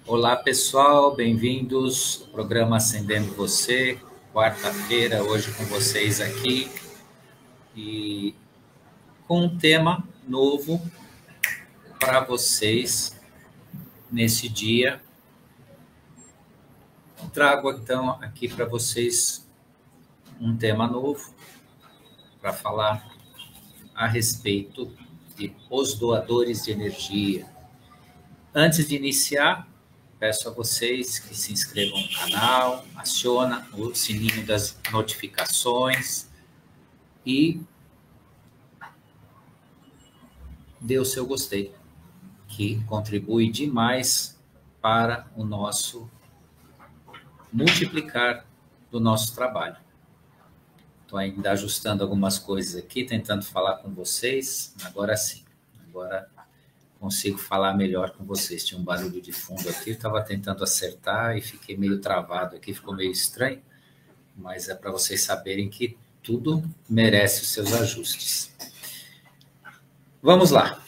Olá, pessoal, bem-vindos ao programa Acendendo Você, quarta-feira, hoje com vocês aqui, e com um tema novo para vocês nesse dia. Trago, então, aqui para vocês um tema novo para falar a respeito de os doadores de energia. Antes de iniciar, peço a vocês que se inscrevam no canal, aciona o sininho das notificações e dê o seu gostei, que contribui demais para o nosso multiplicar do nosso trabalho. Estou ainda ajustando algumas coisas aqui, tentando falar com vocês. Agora sim, agora consigo falar melhor com vocês. Tinha um barulho de fundo aqui, eu estava tentando acertar e fiquei meio travado aqui, ficou meio estranho, mas é para vocês saberem que tudo merece os seus ajustes. Vamos lá.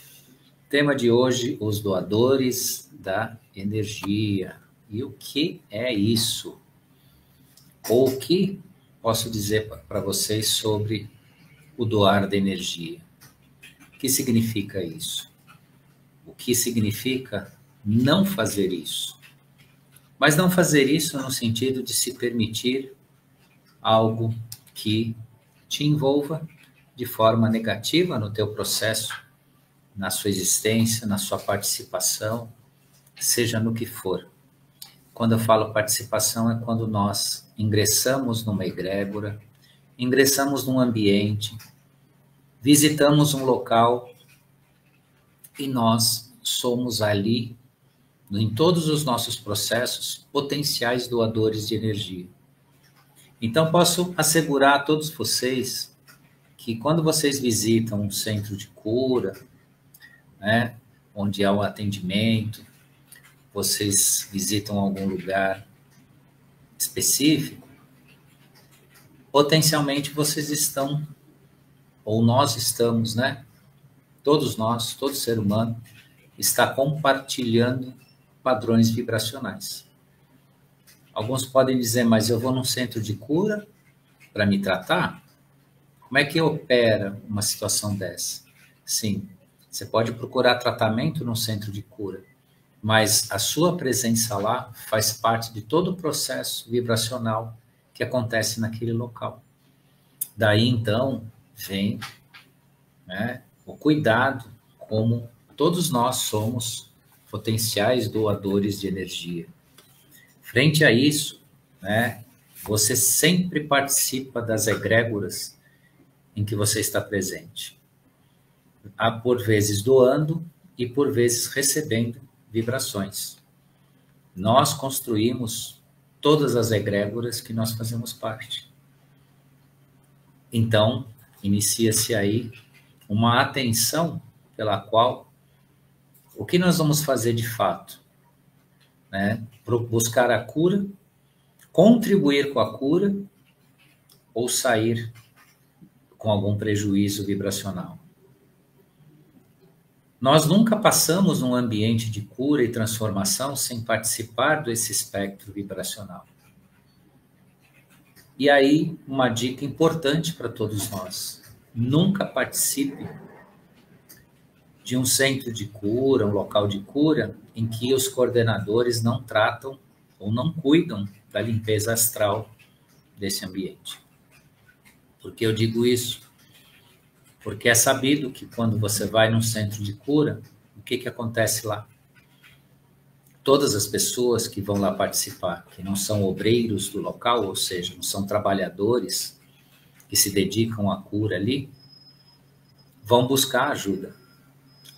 Tema de hoje, os doadores da energia. E o que é isso? Ou o que posso dizer para vocês sobre o doar da energia? O que significa isso? O que significa não fazer isso? Mas não fazer isso no sentido de se permitir algo que te envolva de forma negativa no teu processo, na sua existência, na sua participação, seja no que for. Quando eu falo participação, é quando nós ingressamos numa egrégora, ingressamos num ambiente, visitamos um local e nós somos ali, em todos os nossos processos, potenciais doadores de energia. Então, posso assegurar a todos vocês que quando vocês visitam um centro de cura, né, onde há um atendimento, vocês visitam algum lugar específico, potencialmente vocês estão, ou nós estamos, né? Todos nós, todo ser humano, está compartilhando padrões vibracionais. Alguns podem dizer, mas eu vou num centro de cura para me tratar? Como é que opera uma situação dessa? Sim, você pode procurar tratamento num centro de cura, mas a sua presença lá faz parte de todo o processo vibracional que acontece naquele local. Daí, então, vem, né, o cuidado, como todos nós somos potenciais doadores de energia. Frente a isso, né, você sempre participa das egrégoras em que você está presente. Há por vezes doando e por vezes recebendo vibrações. Nós construímos todas as egrégoras que nós fazemos parte. Então, inicia-se aí uma atenção pela qual o que nós vamos fazer de fato, né? Buscar a cura, contribuir com a cura ou sair com algum prejuízo vibracional. Nós nunca passamos num ambiente de cura e transformação sem participar desse espectro vibracional. E aí, uma dica importante para todos nós: nunca participe de um centro de cura, um local de cura, em que os coordenadores não tratam ou não cuidam da limpeza astral desse ambiente. Por que eu digo isso? Porque é sabido que quando você vai num centro de cura, o que acontece lá? Todas as pessoas que vão lá participar, que não são obreiros do local, ou seja, não são trabalhadores que se dedicam à cura ali, vão buscar ajuda.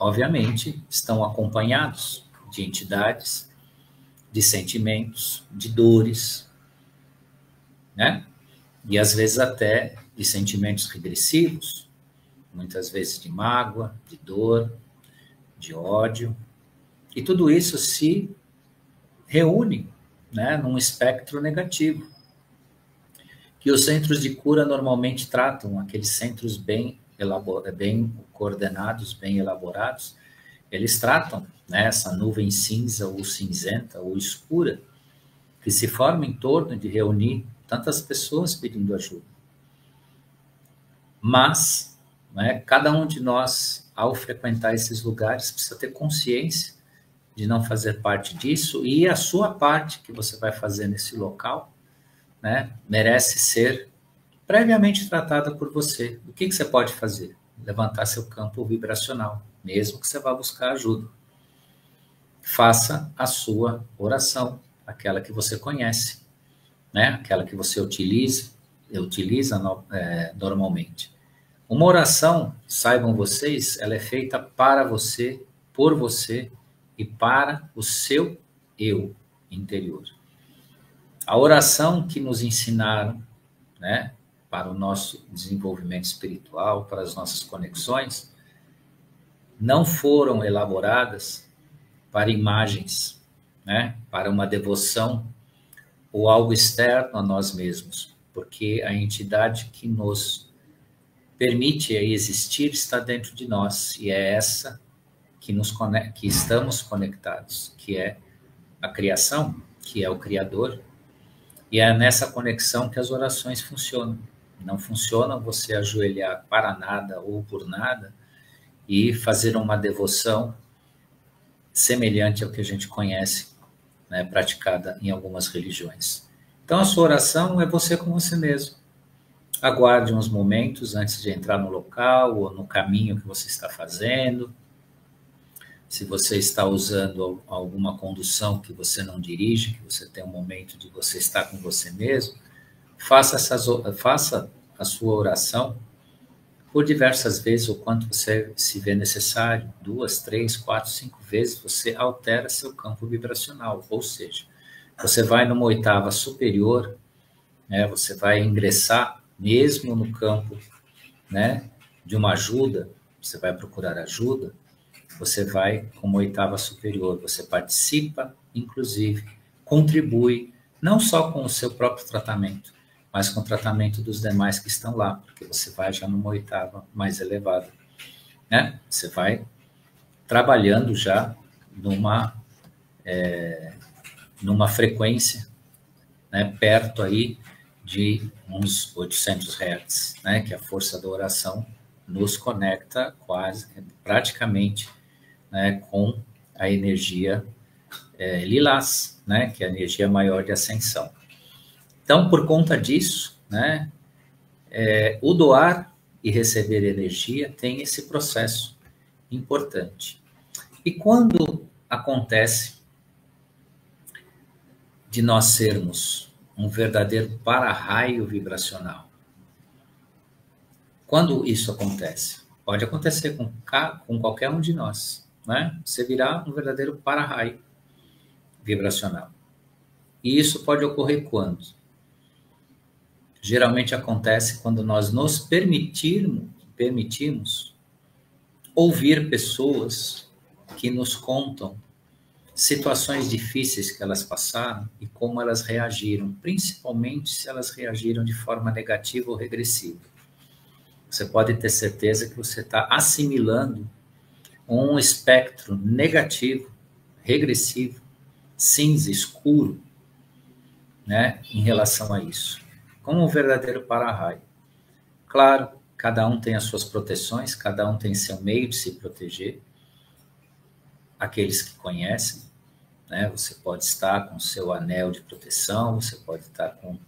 Obviamente, estão acompanhados de entidades, de sentimentos, de dores, né? E às vezes até de sentimentos regressivos, muitas vezes de mágoa, de dor, de ódio. E tudo isso se reúne, né, num espectro negativo, que os centros de cura normalmente tratam, aqueles centros bem coordenados, bem elaborados, eles tratam, né, essa nuvem cinza ou cinzenta ou escura que se forma em torno de reunir tantas pessoas pedindo ajuda. Mas, né, cada um de nós, ao frequentar esses lugares, precisa ter consciência de não fazer parte disso, e a sua parte que você vai fazer nesse local, né, merece ser previamente tratada por você. O que você pode fazer? Levantar seu campo vibracional, mesmo que você vá buscar ajuda. Faça a sua oração, aquela que você conhece, né, aquela que você utiliza normalmente. Uma oração, saibam vocês, ela é feita para você, por você e para o seu eu interior. A oração que nos ensinaram, né, para o nosso desenvolvimento espiritual, para as nossas conexões, não foram elaboradas para imagens, né, para uma devoção ou algo externo a nós mesmos, porque a entidade que nos permite existir está dentro de nós, e é essa que estamos conectados, que é a criação, que é o Criador, e é nessa conexão que as orações funcionam. Não funciona você ajoelhar para nada ou por nada e fazer uma devoção semelhante ao que a gente conhece, né, praticada em algumas religiões. Então, a sua oração é você com você mesmo. Aguarde uns momentos antes de entrar no local ou no caminho que você está fazendo. Se você está usando alguma condução que você não dirige, que você tem um momento de você estar com você mesmo, faça a sua oração por diversas vezes, o quanto você se vê necessário, 2, 3, 4, 5 vezes, você altera seu campo vibracional, ou seja, você vai numa oitava superior, né, você vai ingressar mesmo no campo, né, de uma ajuda, você vai procurar ajuda, você vai com uma oitava superior, você participa, inclusive, contribui, não só com o seu próprio tratamento, mas com o tratamento dos demais que estão lá, porque você vai já numa oitava mais elevada, né? Você vai trabalhando já numa frequência, né, perto aí de uns 800 Hz, né, que a força da oração nos conecta praticamente, né, com a energia lilás, né, que é a energia maior de ascensão. Então, por conta disso, né, o doar e receber energia tem esse processo importante. E quando acontece de nós sermos um verdadeiro para-raio vibracional? Quando isso acontece? Pode acontecer com qualquer um de nós, né? Você virá um verdadeiro para-raio vibracional. E isso pode ocorrer quando? Geralmente acontece quando nós nos permitimos ouvir pessoas que nos contam situações difíceis que elas passaram e como elas reagiram, principalmente se elas reagiram de forma negativa ou regressiva. Você pode ter certeza que você está assimilando um espectro negativo, regressivo, cinza, escuro, né, em relação a isso, como um verdadeiro para-raio. Claro, cada um tem as suas proteções, cada um tem seu meio de se proteger. Aqueles que conhecem, né, você pode estar com seu anel de proteção, você pode estar com,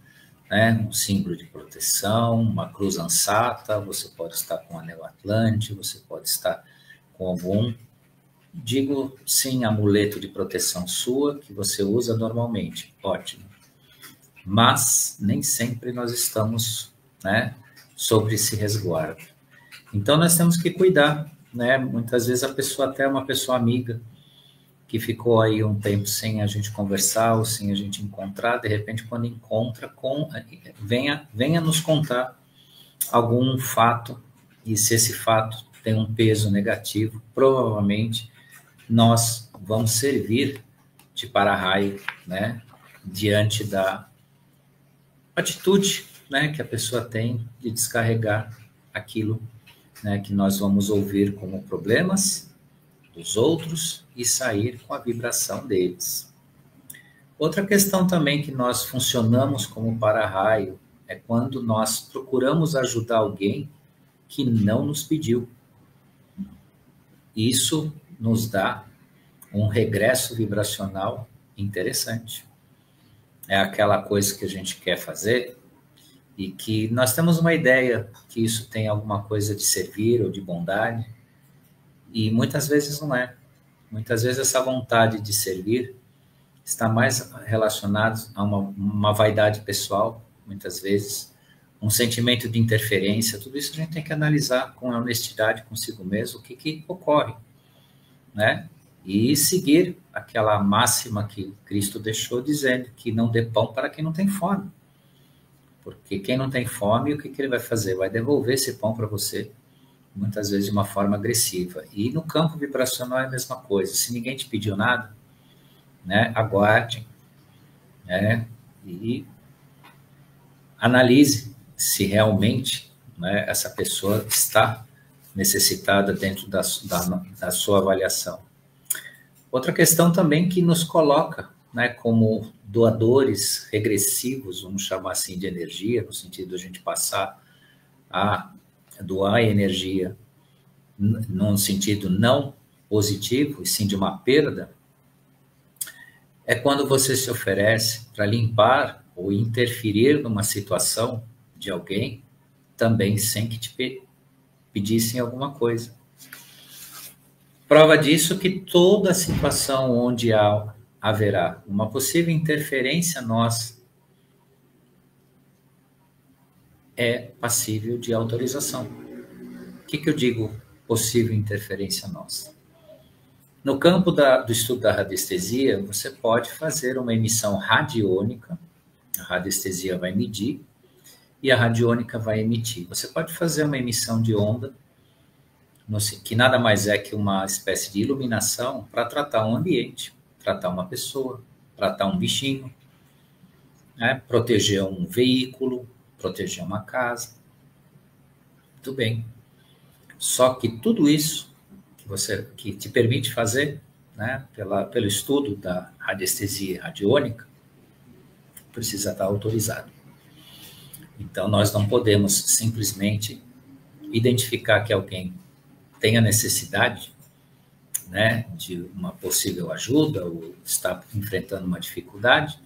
né, um símbolo de proteção, uma cruz ansata, você pode estar com um anel atlante, você pode estar com algum, digo sim, amuleto de proteção sua que você usa normalmente, ótimo. Mas nem sempre nós estamos, né, sobre esse resguardo. Então nós temos que cuidar, né? Muitas vezes a pessoa até é uma pessoa amiga que ficou aí um tempo sem a gente conversar ou sem a gente encontrar, de repente quando encontra, venha nos contar algum fato, e se esse fato tem um peso negativo, provavelmente nós vamos servir de para-raio, né, diante da atitude, né, que a pessoa tem de descarregar aquilo, né, que nós vamos ouvir como problemas dos outros e sair com a vibração deles. Outra questão também que nós funcionamos como para-raio é quando nós procuramos ajudar alguém que não nos pediu. Isso nos dá um regresso vibracional interessante. É aquela coisa que a gente quer fazer e que nós temos uma ideia que isso tem alguma coisa de servir ou de bondade, e muitas vezes não é. Muitas vezes essa vontade de servir está mais relacionada a uma vaidade pessoal, muitas vezes, um sentimento de interferência. Tudo isso a gente tem que analisar com honestidade consigo mesmo, o que ocorre, né? E seguir aquela máxima que Cristo deixou, dizendo que não dê pão para quem não tem fome. Porque quem não tem fome, o que ele vai fazer? Vai devolver esse pão para você, muitas vezes de uma forma agressiva. E no campo vibracional é a mesma coisa. Se ninguém te pediu nada, né, aguarde, né, e analise se realmente, né, essa pessoa está necessitada dentro da sua avaliação. Outra questão também que nos coloca, né, como doadores regressivos, vamos chamar assim, de energia, no sentido de a gente passar a doar energia num sentido não positivo, e sim de uma perda, é quando você se oferece para limpar ou interferir numa situação de alguém, também sem que te pedissem alguma coisa. Prova disso que toda situação onde haverá uma possível interferência nossa é passível de autorização. O que eu digo possível interferência nossa? No campo do estudo da radiestesia, você pode fazer uma emissão radiônica, a radiestesia vai medir e a radiônica vai emitir. Você pode fazer uma emissão de onda, que nada mais é que uma espécie de iluminação para tratar um ambiente, tratar uma pessoa, tratar um bichinho, né? Proteger um veículo, proteger uma casa. Tudo bem. Só que tudo isso que te permite fazer, né, pelo estudo da radiestesia radiônica, precisa estar autorizado. Então, nós não podemos simplesmente identificar que alguém tem a necessidade, né, de uma possível ajuda ou está enfrentando uma dificuldade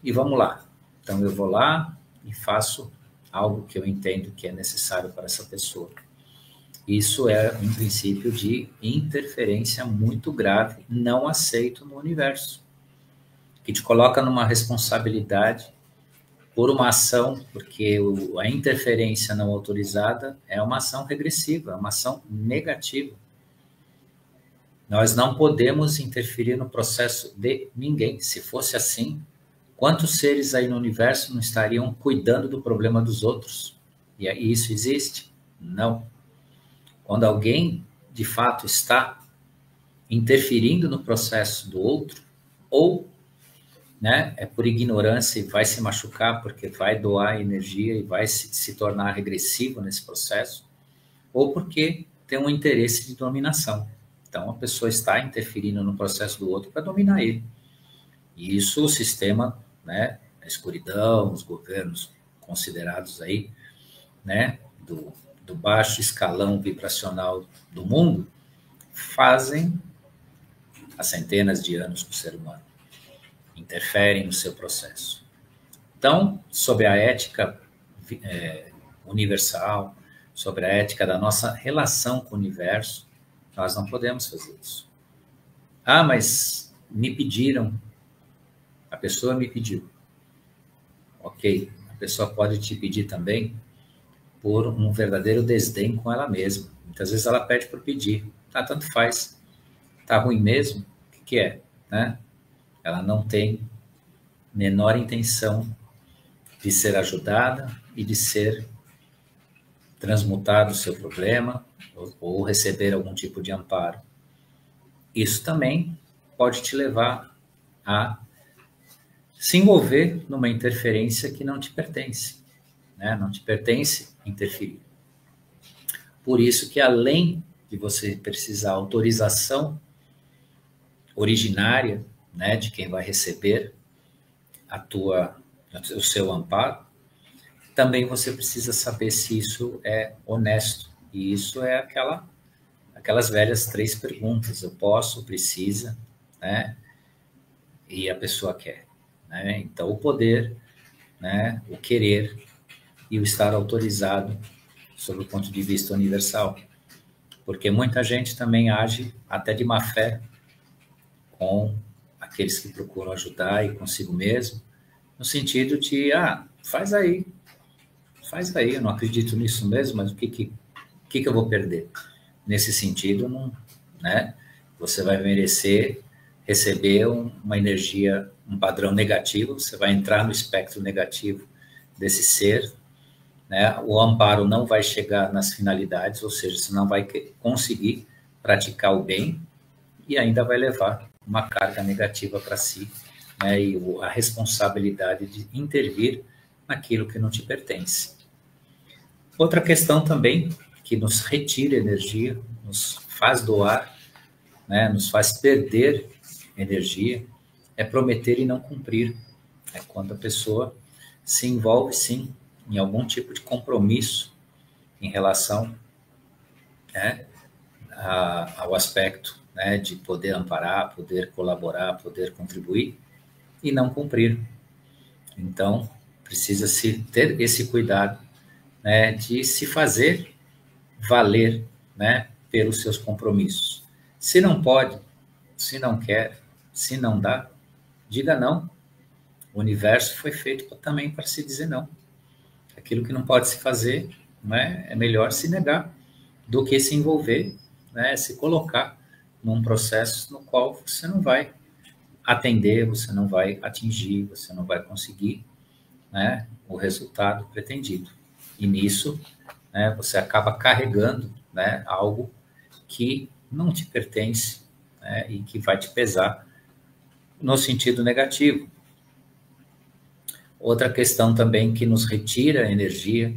e vamos lá. Então, eu vou lá e faço algo que eu entendo que é necessário para essa pessoa. Isso é um princípio de interferência muito grave, não aceito no universo, que te coloca numa responsabilidade por uma ação, porque a interferência não autorizada é uma ação regressiva, é uma ação negativa. Nós não podemos interferir no processo de ninguém. Se fosse assim, quantos seres aí no universo não estariam cuidando do problema dos outros? E isso existe? Não. Quando alguém, de fato, está interferindo no processo do outro, ou, né, é por ignorância e vai se machucar porque vai doar energia e vai se tornar regressivo nesse processo, ou porque tem um interesse de dominação. Então, a pessoa está interferindo no processo do outro para dominar ele. E isso o sistema, né, a escuridão, os governos considerados aí, né, do baixo escalão vibracional do mundo, fazem há centenas de anos com o ser humano. Interferem no seu processo. Então, sobre a ética universal, sobre a ética da nossa relação com o universo, nós não podemos fazer isso. Ah, mas me pediram. A pessoa me pediu. Ok, a pessoa pode te pedir também por um verdadeiro desdém com ela mesma. Muitas vezes ela pede por pedir. Ah, tanto faz. Tá ruim mesmo? O que é? Né? Ela não tem menor intenção de ser ajudada e de ser transmutado o seu problema ou receber algum tipo de amparo. Isso também pode te levar a se envolver numa interferência que não te pertence, né? Não te pertence interferir. Por isso que além de você precisar autorização originária, né, de quem vai receber o seu amparo, também você precisa saber se isso é honesto. E isso é aquelas velhas 3 perguntas: eu posso, precisa, né, e a pessoa quer, né? Então, o poder, né, o querer e o estar autorizado sob o ponto de vista universal. Porque muita gente também age até de má fé com aqueles que procuram ajudar e consigo mesmo, no sentido de, faz aí, eu não acredito nisso mesmo, mas o que eu vou perder? Nesse sentido, não, né? Você vai merecer receber uma energia, um padrão negativo, você vai entrar no espectro negativo desse ser, né? O amparo não vai chegar nas finalidades, ou seja, você não vai conseguir praticar o bem e ainda vai levar uma carga negativa para si, né? E a responsabilidade de intervir naquilo que não te pertence. Outra questão também que nos retira energia, nos faz doar, né? Nos faz perder energia, é prometer e não cumprir. É quando a pessoa se envolve, sim, em algum tipo de compromisso em relação, né, ao aspecto, né, de poder amparar, poder colaborar, poder contribuir e não cumprir. Então, precisa-se ter esse cuidado, né, de se fazer valer, né, pelos seus compromissos. Se não pode, se não quer, se não dá, diga não. O universo foi feito também para se dizer não. Aquilo que não pode se fazer, né, é melhor se negar do que se envolver, né, se colocar num processo no qual você não vai atender, você não vai atingir, você não vai conseguir, né, o resultado pretendido. E nisso, né, você acaba carregando, né, algo que não te pertence, né, e que vai te pesar no sentido negativo. Outra questão também que nos retira energia,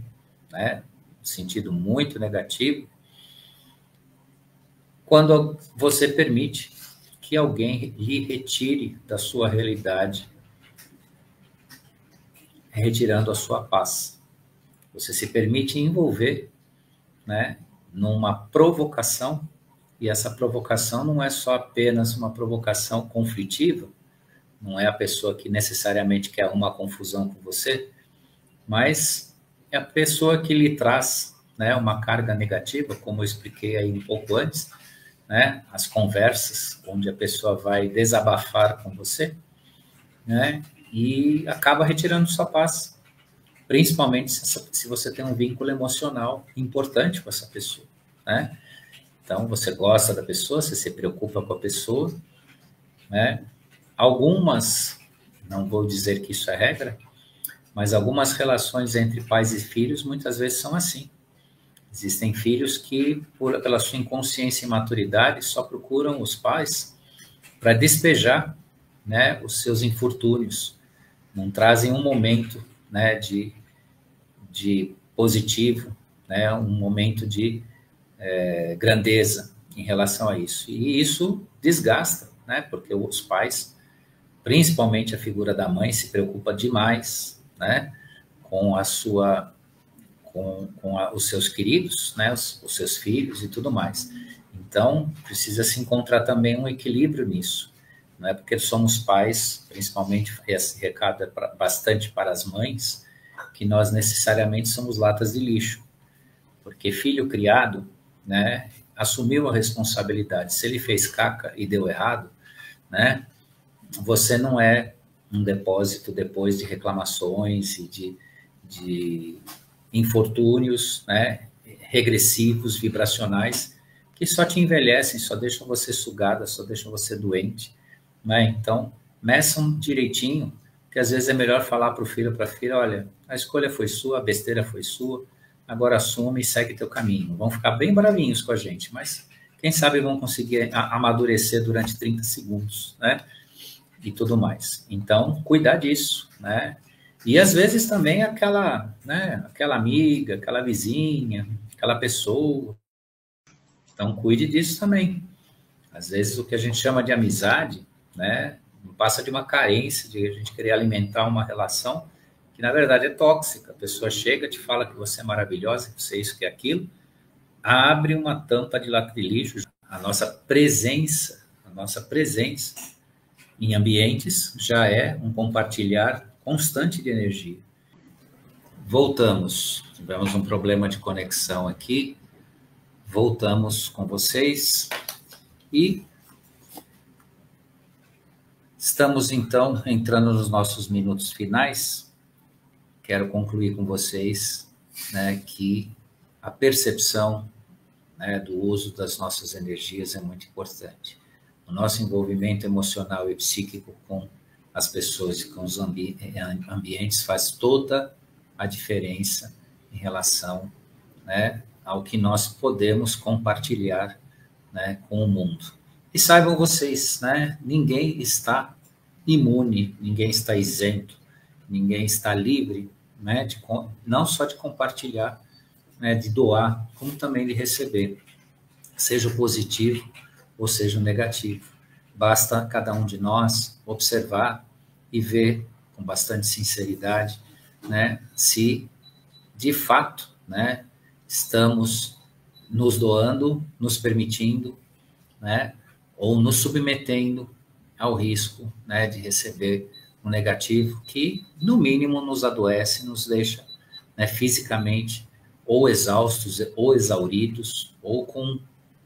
né, no sentido muito negativo, quando você permite que alguém lhe retire da sua realidade, retirando a sua paz. Você se permite envolver, né, numa provocação, e essa provocação não é só apenas uma provocação conflitiva, não é a pessoa que necessariamente quer uma confusão com você, mas é a pessoa que lhe traz, né, uma carga negativa, como eu expliquei aí um pouco antes, né, as conversas onde a pessoa vai desabafar com você, né, e acaba retirando sua paz, principalmente se você tem um vínculo emocional importante com essa pessoa, né? Então, você gosta da pessoa, você se preocupa com a pessoa, né? Algumas, não vou dizer que isso é regra, mas algumas relações entre pais e filhos muitas vezes são assim. Existem filhos que, pela sua inconsciência e maturidade, só procuram os pais para despejar, né, os seus infortúnios. Não trazem um momento, né, de positivo, né, um momento de grandeza em relação a isso. E isso desgasta, né, porque os pais, principalmente a figura da mãe, se preocupa demais, né, com a sua os seus queridos, né, os seus filhos e tudo mais. Então, precisa se encontrar também um equilíbrio nisso, não é porque somos pais, principalmente esse recado é bastante para as mães, que nós necessariamente somos latas de lixo, porque filho criado, né, assumiu a responsabilidade. Se ele fez caca e deu errado, né, você não é um depósito depois de reclamações e de infortúnios, né, regressivos, vibracionais, que só te envelhecem, só deixam você sugada, só deixam você doente, né? Então, meçam direitinho, que às vezes é melhor falar para o filho ou para a filha, olha, a escolha foi sua, a besteira foi sua, agora assume e segue teu caminho. Vão ficar bem bravinhos com a gente, mas quem sabe vão conseguir amadurecer durante 30 segundos, né? E tudo mais. Então, cuidar disso, né? E às vezes também aquela, né, aquela amiga, aquela vizinha, aquela pessoa Então, cuide disso também. Às vezes, o que a gente chama de amizade, né, não passa de uma carência de a gente querer alimentar uma relação que, na verdade, é tóxica. A pessoa chega, te fala que você é maravilhosa, que você é isso, que é aquilo, abre uma tampa de lacrilígio. A nossa presença em ambientes já é um compartilhar constante de energia. Voltamos. Tivemos um problema de conexão aqui. Voltamos com vocês e estamos, então, entrando nos nossos minutos finais. Quero concluir com vocês, né, que a percepção, né, do uso das nossas energias é muito importante. O nosso envolvimento emocional e psíquico com as pessoas e com os ambientes faz toda a diferença em relação, né, ao que nós podemos compartilhar, né, com o mundo. E saibam vocês, né, ninguém está imune, ninguém está isento, ninguém está livre, né, não só de compartilhar, né, de doar, como também de receber, seja o positivo ou seja o negativo. Basta cada um de nós observar e ver com bastante sinceridade, né, se de fato, né, estamos nos doando, nos permitindo, né, ou nos submetendo ao risco, né, de receber um negativo que, no mínimo, nos adoece, nos deixa, né, fisicamente ou exaustos, ou exauridos, ou com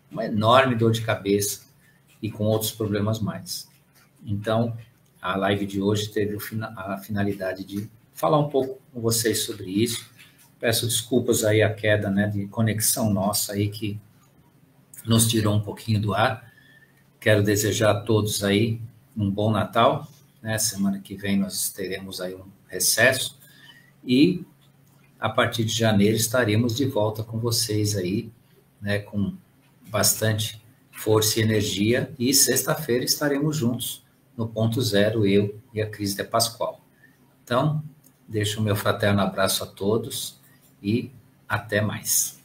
uma enorme dor de cabeça e com outros problemas mais. Então, a live de hoje teve a finalidade de falar um pouco com vocês sobre isso. Peço desculpas aí a queda, né, de conexão nossa aí que nos tirou um pouquinho do ar. Quero desejar a todos aí um bom Natal, né? Semana que vem nós teremos aí um recesso e a partir de janeiro estaremos de volta com vocês aí, né, com bastante força e energia, e sexta-feira estaremos juntos no Ponto Zero, eu e a Cris de Pascoal. Então, deixo o meu fraterno abraço a todos e até mais.